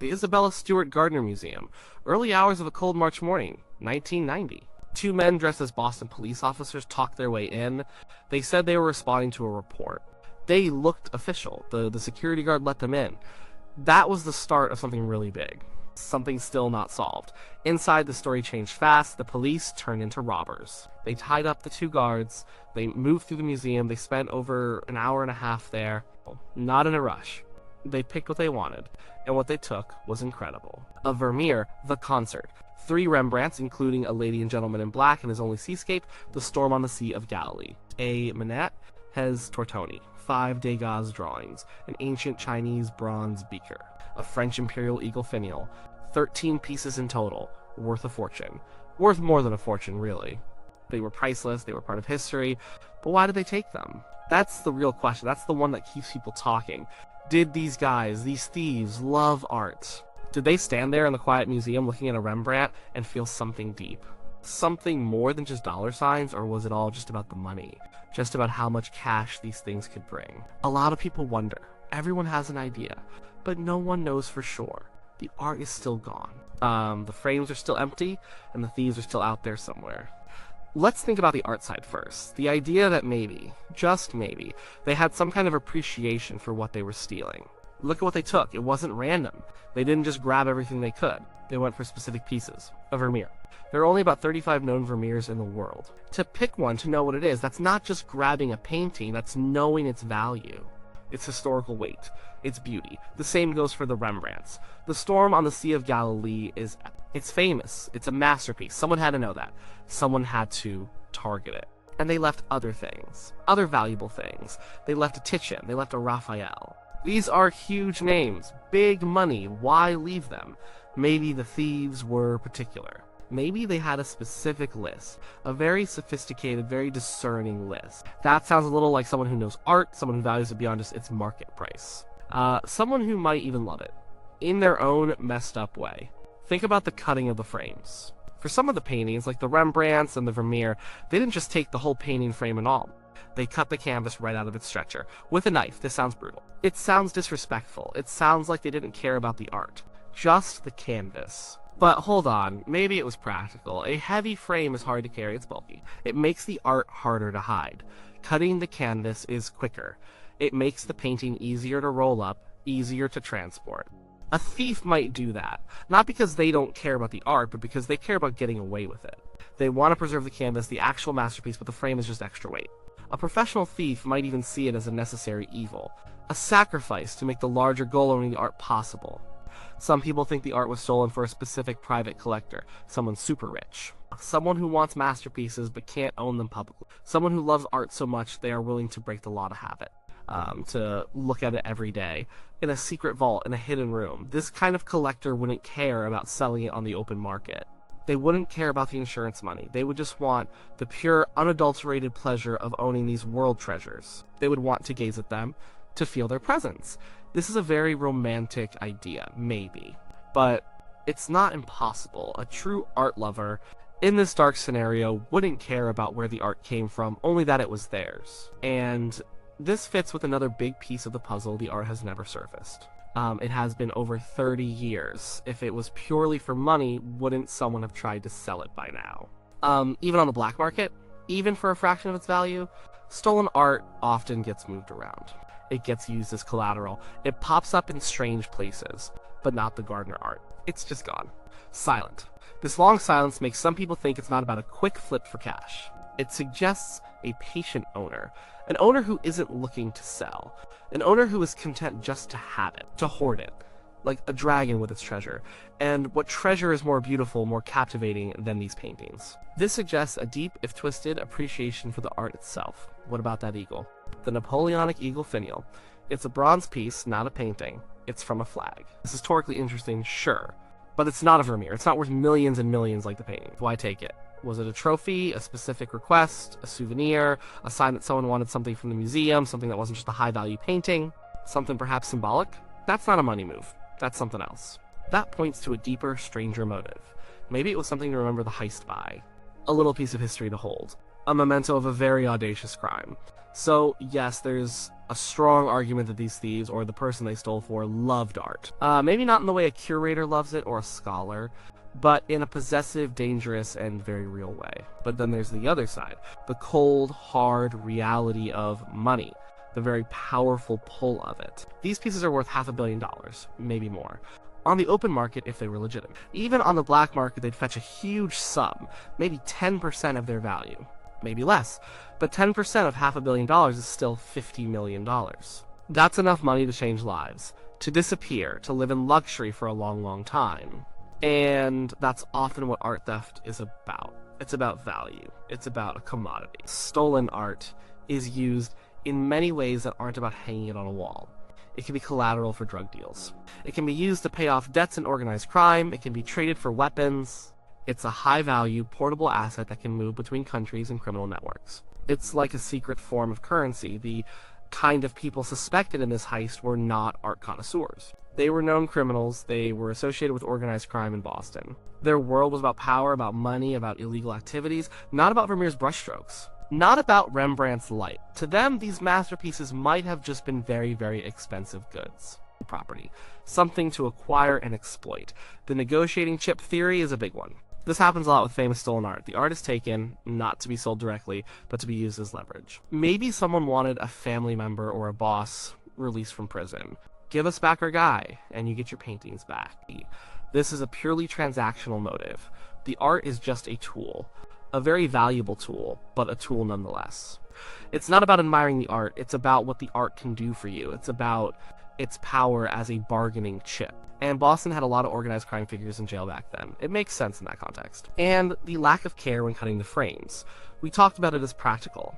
the Isabella Stewart Gardner Museum, early hours of a cold March morning, 1990. Two men dressed as Boston police officers talked their way in. They said they were responding to a report. They looked official. The security guard let them in. That was the start of something really big. Something still not solved. Inside, the story changed fast. The police turned into robbers. They tied up the two guards. They moved through the museum. They spent over an hour and a half there. Not in a rush. They picked what they wanted, and what they took was incredible. A Vermeer, The Concert. 3 Rembrandts, including A Lady and Gentleman in Black and His Only Seascape, The Storm on the Sea of Galilee. A Manette has Tortoni. 5 Degas drawings. An ancient Chinese bronze beaker. A French imperial eagle finial. 13 pieces in total, worth a fortune. Worth more than a fortune, really. They were priceless, they were part of history, but why did they take them? That's the real question. That's the one that keeps people talking. Did these guys, these thieves, love art? Did they stand there in the quiet museum looking at a Rembrandt and feel something deep? Something more than just dollar signs, or was it all just about the money? Just about how much cash these things could bring? A lot of people wonder. Everyone has an idea, but no one knows for sure. The art is still gone. The frames are still empty, and the thieves are still out there somewhere. Let's think about the art side first. The idea that maybe, just maybe, they had some kind of appreciation for what they were stealing. Look at what they took. It wasn't random. They didn't just grab everything they could. They went for specific pieces. A Vermeer. There are only about 35 known Vermeers in the world. To pick one, to know what it is, that's not just grabbing a painting, that's knowing its value. Its historical weight, its beauty. The same goes for the Rembrandts. The Storm on the Sea of Galilee it's famous. It's a masterpiece. Someone had to know that. Someone had to target it. And they left other things. Other valuable things. They left a Titian. They left a Raphael. These are huge names. Big money. Why leave them? Maybe the thieves were particular. Maybe they had a specific list, a very sophisticated, very discerning list. That sounds a little like someone who knows art, someone who values it beyond just its market price. Someone who might even love it, in their own messed up way. Think about the cutting of the frames. For some of the paintings, like the Rembrandts and the Vermeer, they didn't just take the whole painting frame and all. They cut the canvas right out of its stretcher. With a knife. This sounds brutal. It sounds disrespectful. It sounds like they didn't care about the art. Just the canvas. But hold on, maybe it was practical. A heavy frame is hard to carry, it's bulky. It makes the art harder to hide. Cutting the canvas is quicker. It makes the painting easier to roll up, easier to transport. A thief might do that, not because they don't care about the art, but because they care about getting away with it. They want to preserve the canvas, the actual masterpiece, but the frame is just extra weight. A professional thief might even see it as a necessary evil, a sacrifice to make the larger goal owning the art possible. Some people think the art was stolen for a specific private collector, someone super rich. Someone who wants masterpieces but can't own them publicly. Someone who loves art so much they are willing to break the law to have it. To look at it every day, in a secret vault, in a hidden room. This kind of collector wouldn't care about selling it on the open market. They wouldn't care about the insurance money. They would just want the pure, unadulterated pleasure of owning these world treasures. They would want to gaze at them, to feel their presence. This is a very romantic idea, maybe. But it's not impossible. A true art lover, in this dark scenario, wouldn't care about where the art came from, only that it was theirs. And this fits with another big piece of the puzzle: the art has never surfaced. It has been over 30 years. If it was purely for money, wouldn't someone have tried to sell it by now? Even on the black market, even for a fraction of its value, stolen art often gets moved around. It gets used as collateral. It pops up in strange places, but not the Gardner art. It's just gone. Silent. This long silence makes some people think it's not about a quick flip for cash. It suggests a patient owner, an owner who isn't looking to sell, an owner who is content just to have it, to hoard it, like a dragon with its treasure. And what treasure is more beautiful, more captivating than these paintings? This suggests a deep, if twisted, appreciation for the art itself. What about that eagle? The Napoleonic eagle finial. It's a bronze piece, not a painting. It's from a flag. It's historically interesting, sure, but it's not a Vermeer. It's not worth millions and millions like the painting. Why take it? Was it a trophy, a specific request, a souvenir, a sign that someone wanted something from the museum, something that wasn't just a high-value painting, something perhaps symbolic? That's not a money move. That's something else. That points to a deeper, stranger motive. Maybe it was something to remember the heist by. A little piece of history to hold. a memento of a very audacious crime. So, yes, there's a strong argument that these thieves, or the person they stole for, loved art. Maybe not in the way a curator loves it or a scholar, but in a possessive, dangerous, and very real way. But then there's the other side, the cold, hard reality of money, the very powerful pull of it. These pieces are worth $500 million, maybe more. On the open market, if they were legitimate. Even on the black market, they'd fetch a huge sum, maybe 10% of their value. Maybe less, but 10% of $500 million is still $50 million. That's enough money to change lives, to disappear, to live in luxury for a long, long time. And that's often what art theft is about. It's about value. It's about a commodity. Stolen art is used in many ways that aren't about hanging it on a wall. It can be collateral for drug deals. It can be used to pay off debts in organized crime. It can be traded for weapons. It's a high-value, portable asset that can move between countries and criminal networks. It's like a secret form of currency. The kind of people suspected in this heist were not art connoisseurs. They were known criminals. They were associated with organized crime in Boston. Their world was about power, about money, about illegal activities, not about Vermeer's brushstrokes. Not about Rembrandt's light. To them, these masterpieces might have just been very, very expensive goods. Property. Something to acquire and exploit. The negotiating chip theory is a big one. This happens a lot with famous stolen art. The art is taken, not to be sold directly, but to be used as leverage. Maybe someone wanted a family member or a boss released from prison. Give us back our guy, and you get your paintings back. This is a purely transactional motive. The art is just a tool. A very valuable tool, but a tool nonetheless. It's not about admiring the art, it's about what the art can do for you. It's about its power as a bargaining chip. And Boston had a lot of organized crime figures in jail back then. It makes sense in that context. And the lack of care when cutting the frames. We talked about it as practical.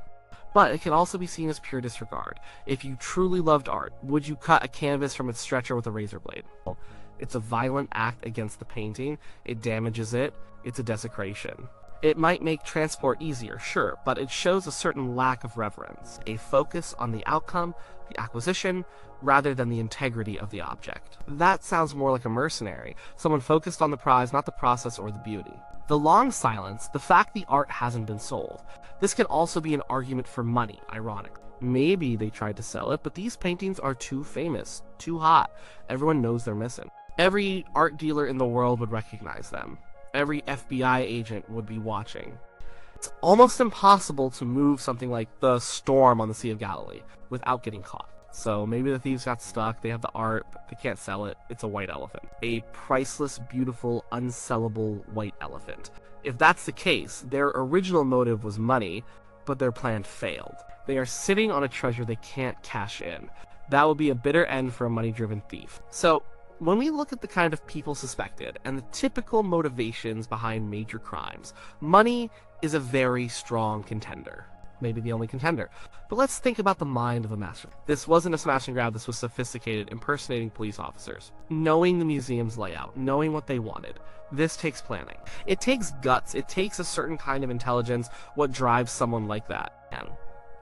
But it can also be seen as pure disregard. If you truly loved art, would you cut a canvas from its stretcher with a razor blade? It's a violent act against the painting. It damages it. It's a desecration. It might make transport easier, sure, but it shows a certain lack of reverence, a focus on the outcome, the acquisition, rather than the integrity of the object. That sounds more like a mercenary, someone focused on the prize, not the process or the beauty. The long silence, the fact the art hasn't been sold. This can also be an argument for money, ironically. Maybe they tried to sell it, but these paintings are too famous, too hot. Everyone knows they're missing. Every art dealer in the world would recognize them. Every FBI agent would be watching. It's almost impossible to move something like the storm on the Sea of Galilee without getting caught. So maybe the thieves got stuck, they have the art, but they can't sell it. It's a white elephant. A priceless, beautiful, unsellable white elephant. If that's the case, their original motive was money, but their plan failed. They are sitting on a treasure they can't cash in. That would be a bitter end for a money-driven thief. So, when we look at the kind of people suspected and the typical motivations behind major crimes, money is a very strong contender. Maybe the only contender. But let's think about the mind of a master. This wasn't a smash and grab, this was sophisticated, impersonating police officers. Knowing the museum's layout, knowing what they wanted. This takes planning. It takes guts, it takes a certain kind of intelligence, what drives someone like that. And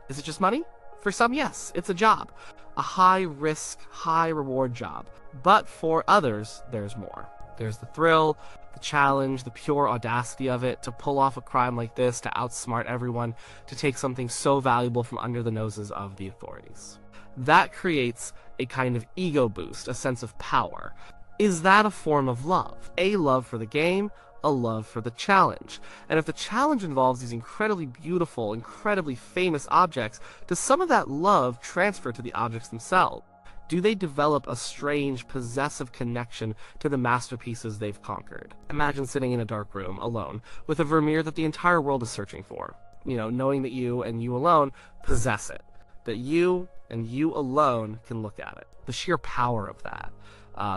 is it just money? For some, yes, it's a job. A high-risk, high-reward job. But for others, there's more. There's the thrill, the challenge, the pure audacity of it, to pull off a crime like this, to outsmart everyone, to take something so valuable from under the noses of the authorities. That creates a kind of ego boost, a sense of power. Is that a form of love? A love for the game, a love for the challenge. And if the challenge involves these incredibly beautiful, incredibly famous objects, does some of that love transfer to the objects themselves? Do they develop a strange, possessive connection to the masterpieces they've conquered? Imagine sitting in a dark room, alone, with a Vermeer that the entire world is searching for. You know, knowing that you and you alone possess it. That you and you alone can look at it. The sheer power of that.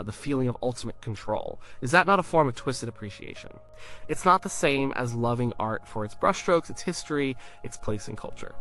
The feeling of ultimate control. Is that not a form of twisted appreciation? It's not the same as loving art for its brushstrokes, its history, its place in culture.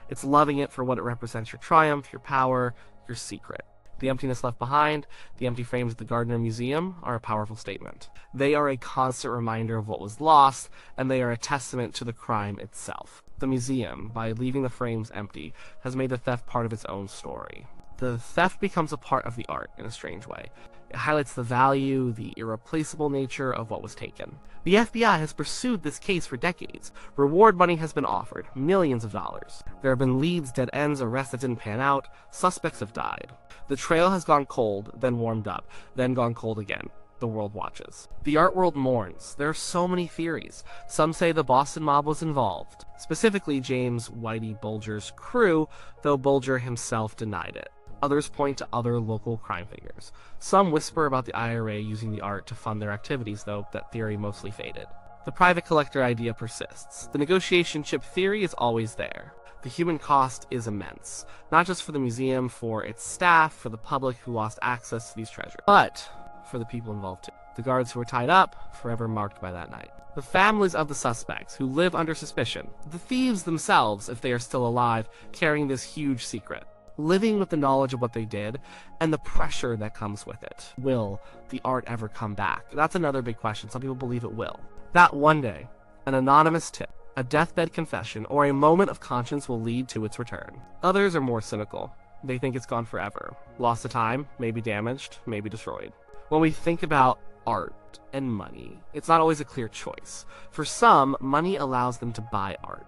It's loving it for what it represents: your triumph, your power, your secret. The emptiness left behind, the empty frames at the Gardner Museum, are a powerful statement. They are a constant reminder of what was lost, and they are a testament to the crime itself. The museum, by leaving the frames empty, has made the theft part of its own story. The theft becomes a part of the art in a strange way. It highlights the value, the irreplaceable nature of what was taken. The FBI has pursued this case for decades. Reward money has been offered, millions of dollars. There have been leads, dead ends, arrests that didn't pan out, suspects have died. The trail has gone cold, then warmed up, then gone cold again. The world watches. The art world mourns. There are so many theories. Some say the Boston mob was involved, specifically James Whitey Bulger's crew, though Bulger himself denied it. Others point to other local crime figures. Some whisper about the IRA using the art to fund their activities, though that theory mostly faded. The private collector idea persists. The negotiation chip theory is always there. The human cost is immense, not just for the museum, for its staff, for the public who lost access to these treasures, but for the people involved too. The guards who were tied up, forever marked by that night. The families of the suspects who live under suspicion. The thieves themselves, if they are still alive, carrying this huge secret. Living with the knowledge of what they did, and the pressure that comes with it. Will the art ever come back? That's another big question. Some people believe it will. That one day, an anonymous tip, a deathbed confession, or a moment of conscience will lead to its return. Others are more cynical. They think it's gone forever. Lost to time, maybe damaged, maybe destroyed. When we think about art and money, it's not always a clear choice. For some, money allows them to buy art.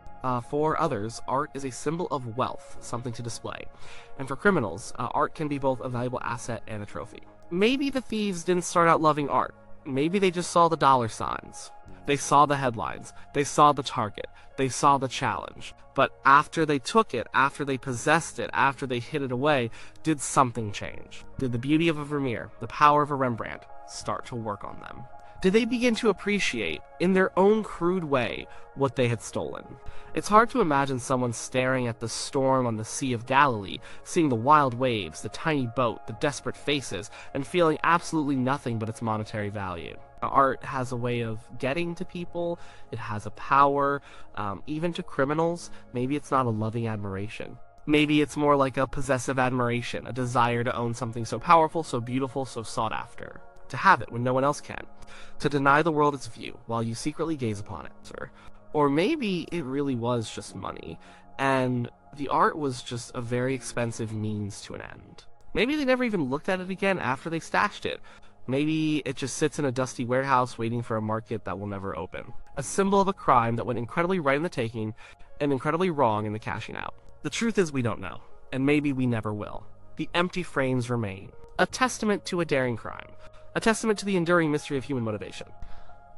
For others, art is a symbol of wealth, something to display. And for criminals, art can be both a valuable asset and a trophy. Maybe the thieves didn't start out loving art. Maybe they just saw the dollar signs. They saw the headlines. They saw the target. They saw the challenge. But after they took it, after they possessed it, after they hid it away, did something change? Did the beauty of a Vermeer, the power of a Rembrandt, start to work on them? Did they begin to appreciate, in their own crude way, what they had stolen? It's hard to imagine someone staring at the storm on the Sea of Galilee, seeing the wild waves, the tiny boat, the desperate faces, and feeling absolutely nothing but its monetary value. Art has a way of getting to people. It has a power, even to criminals. Maybe it's not a loving admiration. Maybe it's more like a possessive admiration, a desire to own something so powerful, so beautiful, so sought after. To have it when no one else can. To deny the world its view, while you secretly gaze upon it. Or maybe it really was just money, and the art was just a very expensive means to an end. Maybe they never even looked at it again after they stashed it. Maybe it just sits in a dusty warehouse waiting for a market that will never open. A symbol of a crime that went incredibly right in the taking, and incredibly wrong in the cashing out. The truth is we don't know, and maybe we never will. The empty frames remain. A testament to a daring crime. A testament to the enduring mystery of human motivation.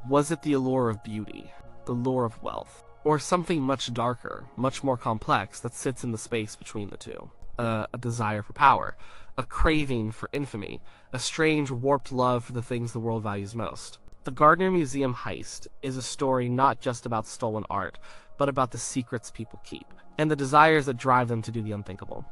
Was it the allure of beauty? The lure of wealth? Or something much darker, much more complex that sits in the space between the two? A desire for power. A craving for infamy. A strange, warped love for the things the world values most. The Gardner Museum heist is a story not just about stolen art, but about the secrets people keep, and the desires that drive them to do the unthinkable.